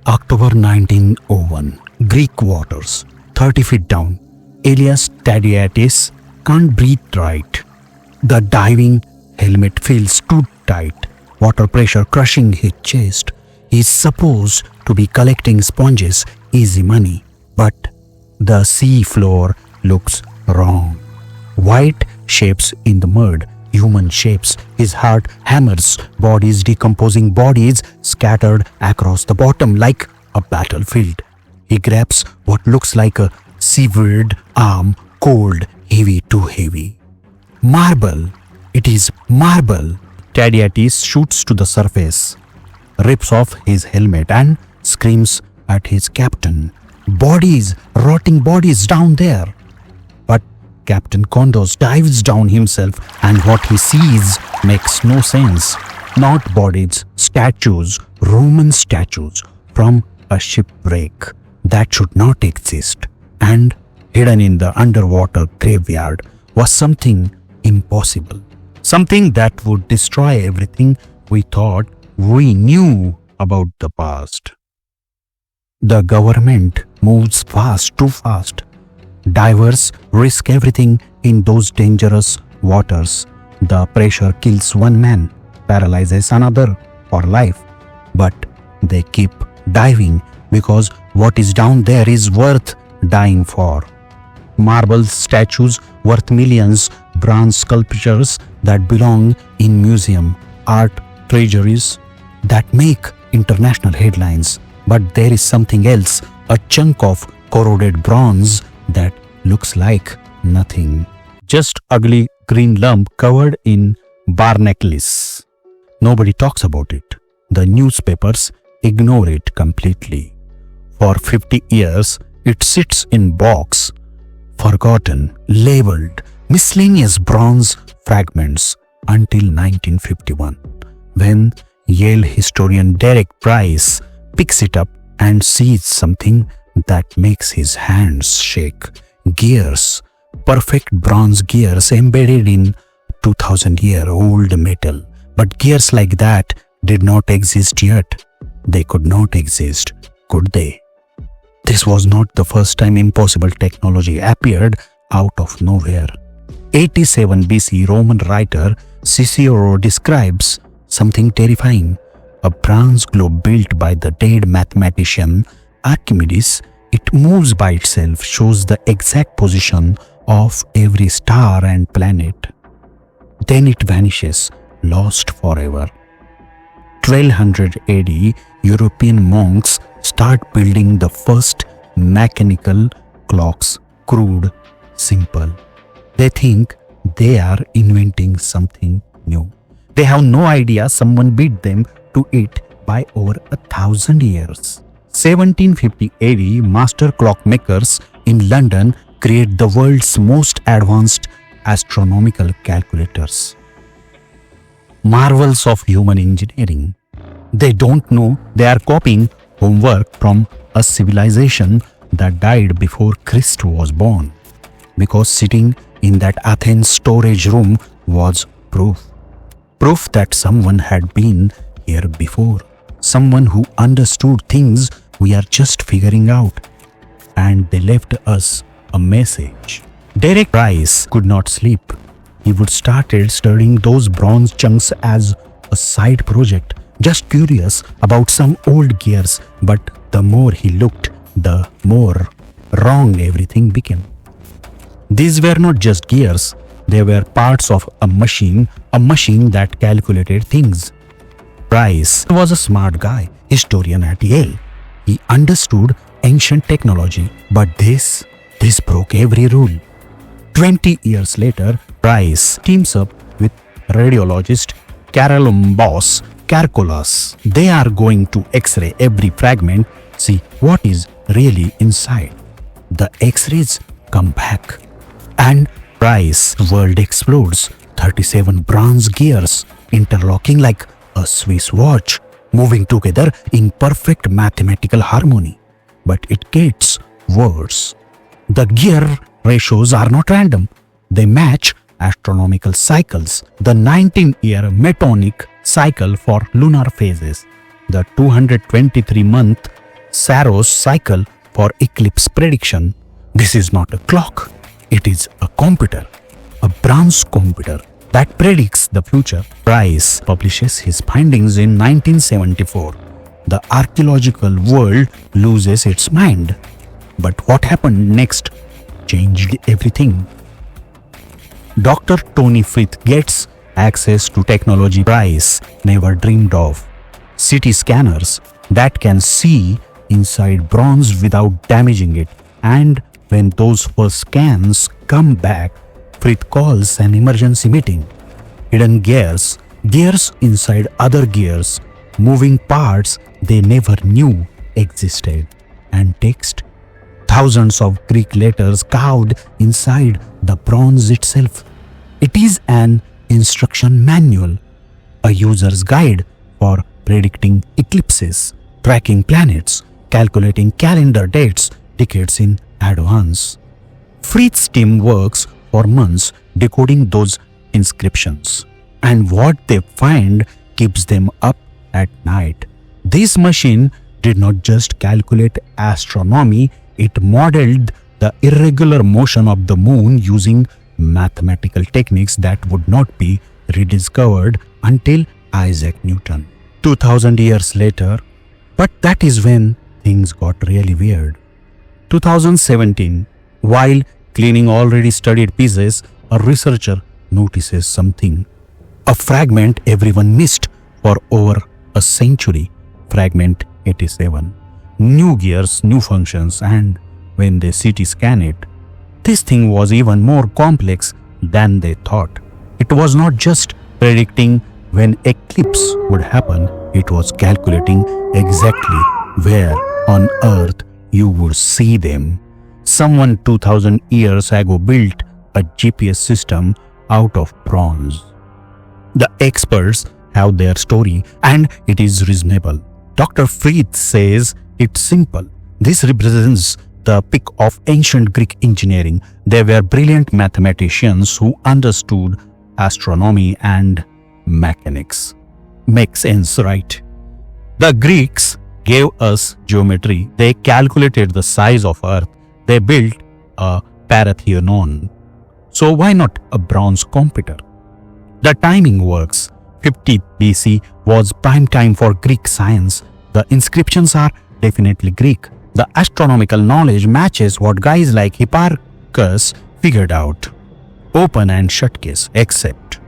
October 1901, Greek waters, 30 feet down. Elias Tadiatis can't breathe right. The diving helmet feels too tight, water pressure crushing his chest. He's supposed to be collecting sponges, easy money, but the sea floor looks wrong. White shapes in the mud, human shapes. His heart hammers, bodies decomposing, bodies scattered across the bottom like a battlefield. He grabs what looks like a severed arm, cold, heavy, too heavy. Marble! It is marble! Tadiatis shoots to the surface, rips off his helmet and screams at his captain. Bodies, rotting bodies down there. But Captain Kondos dives down himself and what he sees makes no sense. Not bodies, statues, Roman statues from a shipwreck that should not exist. And hidden in the underwater graveyard was something impossible. Something that would destroy everything we thought we knew about the past. The government moves fast, too fast. Divers risk everything in those dangerous waters. The pressure kills one man, paralyzes another for life. But they keep diving because what is down there is worth dying for. Marble statues worth millions, bronze sculptures that belong in museum, art treasuries that make international headlines. But there is something else, a chunk of corroded bronze that looks like nothing. Just ugly green lump covered in barnacles. Nobody talks about it. The newspapers ignore it completely. For 50 years, it sits in box, forgotten, labeled miscellaneous bronze fragments until 1951, when Yale historian Derek Price picks it up and sees something that makes his hands shake. Gears, perfect bronze gears embedded in 2000-year-old metal. But gears like that did not exist yet. They could not exist, could they? This was not the first time impossible technology appeared out of nowhere. 87 BC Roman writer Cicero describes something terrifying. A bronze globe built by the dead mathematician Archimedes. It moves by itself, shows the exact position of every star and planet. Then it vanishes, lost forever. 1200 AD, European monks start building the first mechanical clocks, crude, simple. They think they are inventing something new. They have no idea someone beat them to it by over 1,000 years. 1750 AD, master clockmakers in London create the world's most advanced astronomical calculators. Marvels of human engineering. They don't know they are copying homework from a civilization that died before Christ was born, because sitting in that Athens storage room was proof that someone had been here before, someone who understood things we are just figuring out, and they left us a message. Derek Price could not sleep. He would started studying those bronze chunks as a side project, just curious about some old gears, but the more he looked, the more wrong everything became. These were not just gears, they were parts of a machine that calculated things. Price was a smart guy, historian at Yale. He understood ancient technology, but this broke every rule. 20 years later, Price teams up with radiologist Carolumbos Carcolas. They are going to X-ray every fragment, see what is really inside. The X-rays come back, and Price's world explodes. 37 bronze gears interlocking like a Swiss watch, moving together in perfect mathematical harmony. But it gets worse. The gear ratios are not random. They match astronomical cycles. The 19-year Metonic cycle for lunar phases, the 223-month Saros cycle for eclipse prediction. This is not a clock, it is a computer, a bronze computer that predicts the future. Price publishes his findings in 1974. The archaeological world loses its mind. But what happened next changed everything. Dr. Tony Frith gets access to technology Price never dreamed of. CT scanners that can see inside bronze without damaging it. And when those first scans come back, Frith calls an emergency meeting. Hidden gears inside other gears, moving parts they never knew existed, and text. Thousands of Greek letters carved inside the bronze itself. It is an instruction manual, a user's guide for predicting eclipses, tracking planets, calculating calendar dates decades in advance. Frith's team works for months decoding those inscriptions, and what they find keeps them up at night. This machine did not just calculate astronomy, it modeled the irregular motion of the moon using mathematical techniques that would not be rediscovered until Isaac Newton. 2000 years later, but that is when things got really weird. 2017, while cleaning already studied pieces, a researcher notices something. A fragment everyone missed for over a century. Fragment 87. New gears, new functions, and when they CT scan it, this thing was even more complex than they thought. It was not just predicting when eclipse would happen, it was calculating exactly where on Earth you would see them. Someone 2000 years ago built a GPS system out of bronze. The experts have their story and it is reasonable. Dr. Frith says it's simple. This represents the peak of ancient Greek engineering. They were brilliant mathematicians who understood astronomy and mechanics. Makes sense, right? The Greeks gave us geometry. They calculated the size of Earth. They built a Parthenon. So why not a bronze computer? The timing works. 50 BC was prime time for Greek science. The inscriptions are definitely Greek. The astronomical knowledge matches what guys like Hipparchus figured out. Open and shut case, except.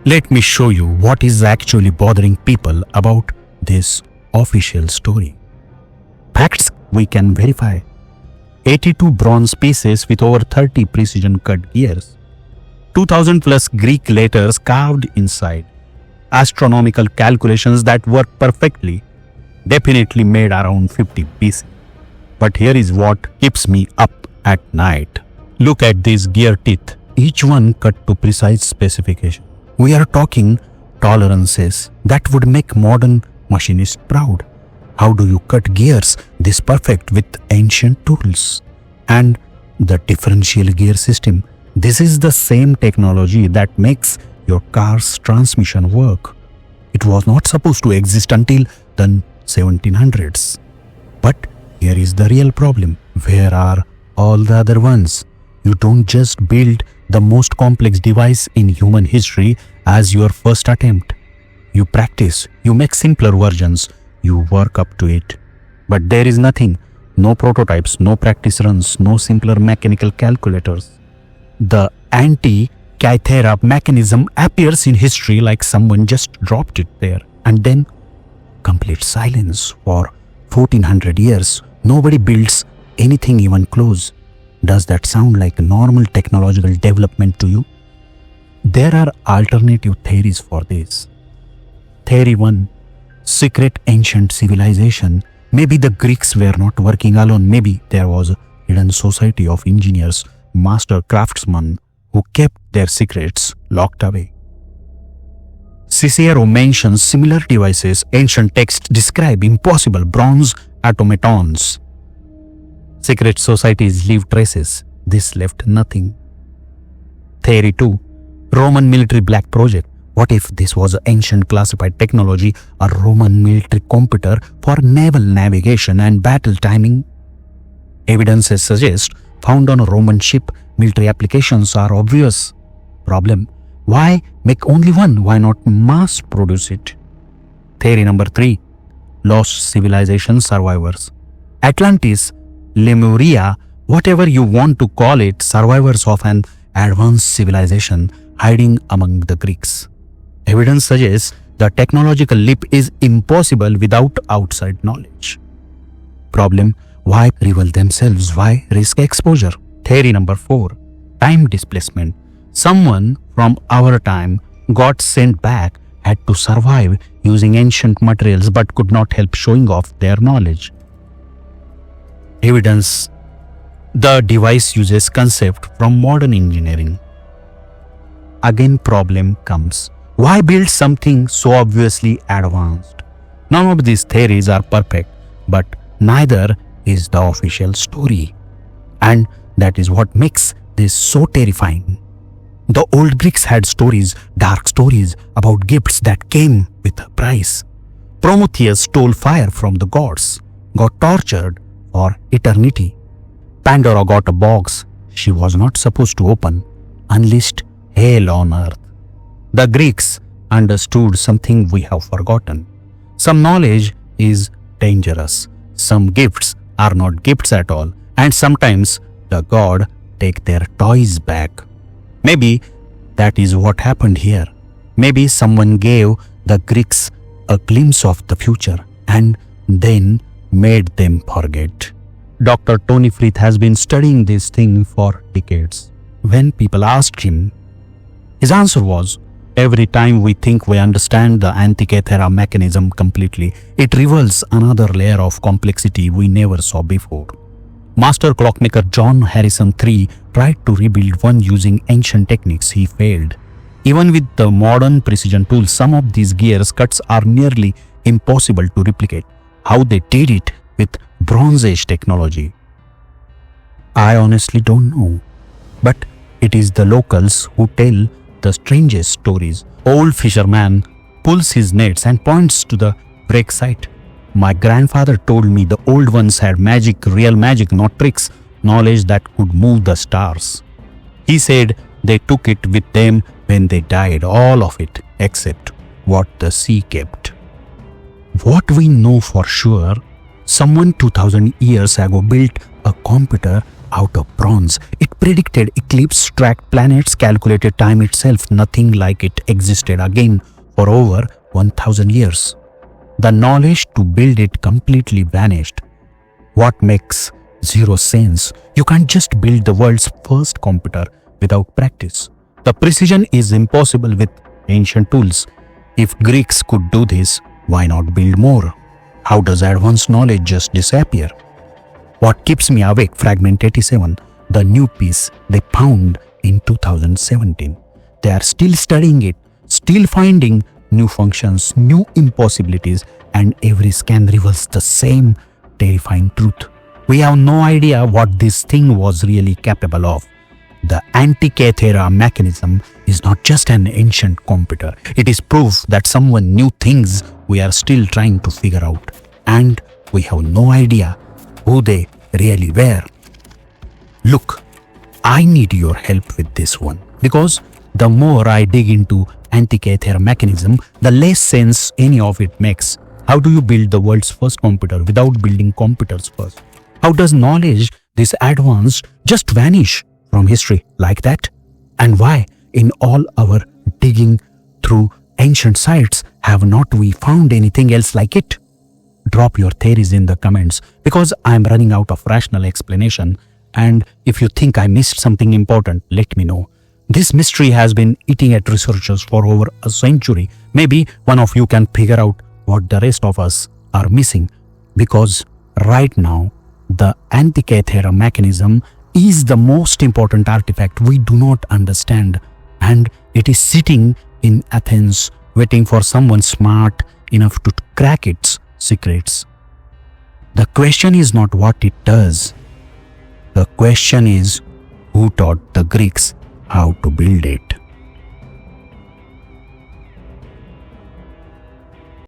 Let me show you what is actually bothering people about this official story. Facts we can verify. 82 bronze pieces with over 30 precision cut gears. 2000 plus Greek letters carved inside. Astronomical calculations that work perfectly. Definitely made around 50 BC. But here is what keeps me up at night. Look at these gear teeth, each one cut to precise specification. We are talking tolerances that would make modern machinists proud. How do you cut gears this perfect with ancient tools? And the differential gear system. This is the same technology that makes your car's transmission work. It was not supposed to exist until the 1700s. But here is the real problem. Where are all the other ones? You don't just build the most complex device in human history as your first attempt. You practice, you make simpler versions, you work up to it. But there is nothing. No prototypes, no practice runs, no simpler mechanical calculators. The Antikythera Mechanism appears in history like someone just dropped it there. And then complete silence for 1400 years. Nobody builds anything even close. Does that sound like normal technological development to you? There are alternative theories for this. Theory 1. Secret ancient civilization. Maybe the Greeks were not working alone. Maybe there was a hidden society of engineers, master craftsmen who kept their secrets locked away. Cicero mentions similar devices. Ancient texts describe impossible bronze automatons. Secret societies leave traces. This left nothing. Theory 2. Roman military black project. What if this was ancient classified technology, a Roman military computer for naval navigation and battle timing? Evidences suggest found on a Roman ship, military applications are obvious. Problem: why make only one? Why not mass produce it? Theory number 3. Lost civilization survivors. Atlantis, Lemuria, whatever you want to call it, survivors of an advanced civilization hiding among the Greeks. Evidence suggests the technological leap is impossible without outside knowledge. Problem: why reveal themselves? Why risk exposure? Theory number 4. Time displacement. Someone from our time got sent back, had to survive using ancient materials but could not help showing off their knowledge. Evidence: the device uses concept from modern engineering. Again, problem comes. Why build something so obviously advanced? None of these theories are perfect, but neither is the official story. And that is what makes this so terrifying. The old Greeks had stories, dark stories, about gifts that came with a price. Prometheus stole fire from the gods, got tortured for eternity. Pandora got a box she was not supposed to open, unleashed hell on earth. The Greeks understood something we have forgotten. Some knowledge is dangerous. Some gifts are not gifts at all. And sometimes the god take their toys back. Maybe that is what happened here. Maybe someone gave the Greeks a glimpse of the future and then made them forget. Dr. Tony Frith has been studying this thing for decades. When people asked him, his answer was, every time we think we understand the Antikythera mechanism completely, it reveals another layer of complexity we never saw before. Master clockmaker John Harrison III tried to rebuild one using ancient techniques. He failed. Even with the modern precision tools, some of these gears cuts are nearly impossible to replicate. How they did it with Bronze Age technology, I honestly don't know. But it is the locals who tell the strangest stories. Old fisherman pulls his nets and points to the wreck site. My grandfather told me the old ones had magic, real magic, not tricks, knowledge that could move the stars. He said they took it with them when they died, all of it, except what the sea kept. What we know for sure, someone 2000 years ago built a computer out of bronze. It predicted eclipses, tracked planets, calculated time itself. Nothing like it existed again for over 1000 years. The knowledge to build it completely vanished. What makes zero sense? You can't just build the world's first computer without practice. The precision is impossible with ancient tools. If Greeks could do this, why not build more? How does advanced knowledge just disappear? What keeps me awake? Fragment 87, the new piece they found in 2017. They are still studying it, still finding new functions, new impossibilities, and every scan reveals the same terrifying truth. We have no idea what this thing was really capable of. The Antikythera mechanism is not just an ancient computer. It is proof that someone knew things we are still trying to figure out. And we have no idea who they really were. Look, I need your help with this one, because the more I dig into Antikythera mechanism, the less sense any of it makes. How do you build the world's first computer without building computers first? How does knowledge this advanced just vanish from history like that? And why, in all our digging through ancient sites, have not we found anything else like it? Drop your theories in the comments, because I'm running out of rational explanation. And if you think I missed something important, let me know. This mystery has been eating at researchers for over a century. Maybe one of you can figure out what the rest of us are missing, because right now the Antikythera mechanism is the most important artifact we do not understand, and it is sitting in Athens waiting for someone smart enough to crack its secrets. The question is not what it does. The question is, who taught the Greeks how to build it?